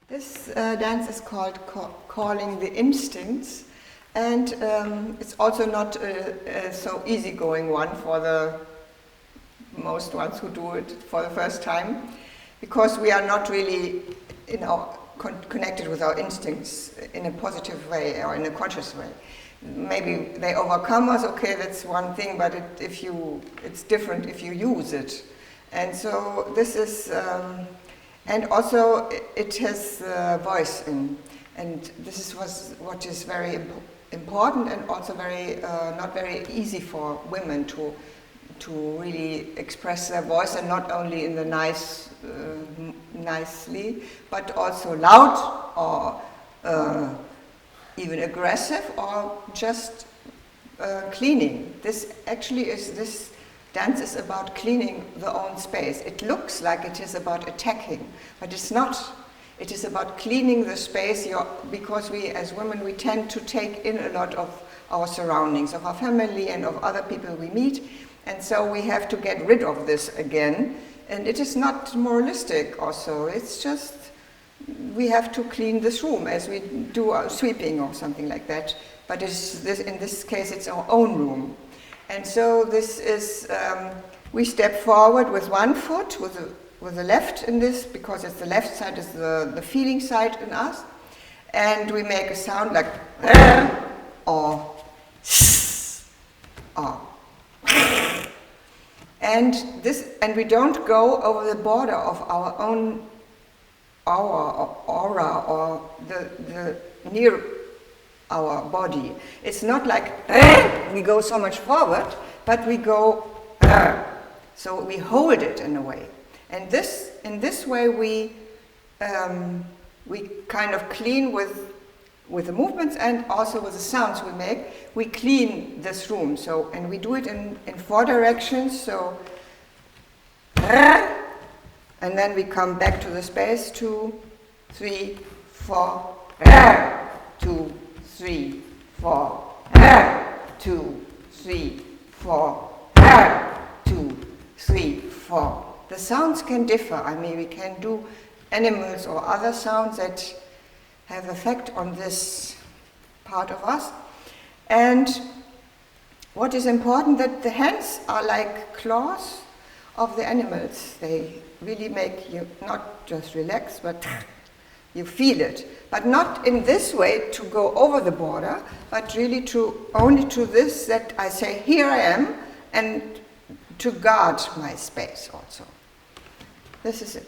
This dance is called Calling the Instincts, and it's also not a so easygoing one for the most ones who do it for the first time, because we are not really connected with our instincts in a positive way or in a conscious way. Maybe they overcome us, okay, that's one thing, but it's different if you use it. And so this is, and also it has voice in, and this is what is very important and also very not very easy for women to really express their voice, and not only in the nicely, but also loud or even aggressive or just cleaning. This dance is about cleaning the own space. It looks like it is about attacking, but it's not. It is about cleaning the space, because we as women, we tend to take in a lot of our surroundings, of our family and of other people we meet, and so we have to get rid of this again. And it is not moralistic also, it's just we have to clean this room as we do our sweeping or something like that, but in this case it's our own room. And so this is, we step forward with one foot, with the left in this, because it's the left side is the feeling side in us, and we make a sound like or or. And we don't go over the border of our own aura or the near our body. It's not like we go so much forward, but we go so we hold it in a way. And in this way we kind of clean with the movements and also with the sounds we make. We clean this room. So, and we do it in 4 directions. So, and then we come back to the space. 2, 3, 4. 2, 3, 4. 2, 3, 4. 2, 3, 4. The sounds can differ. I mean, we can do animals or other sounds that have effect on this part of us. And what is important, that the hands are like claws of the animals. They really make you not just relax, but you feel it. But not in this way to go over the border, but really only to this, that I say, here I am, and to guard my space also. This is it.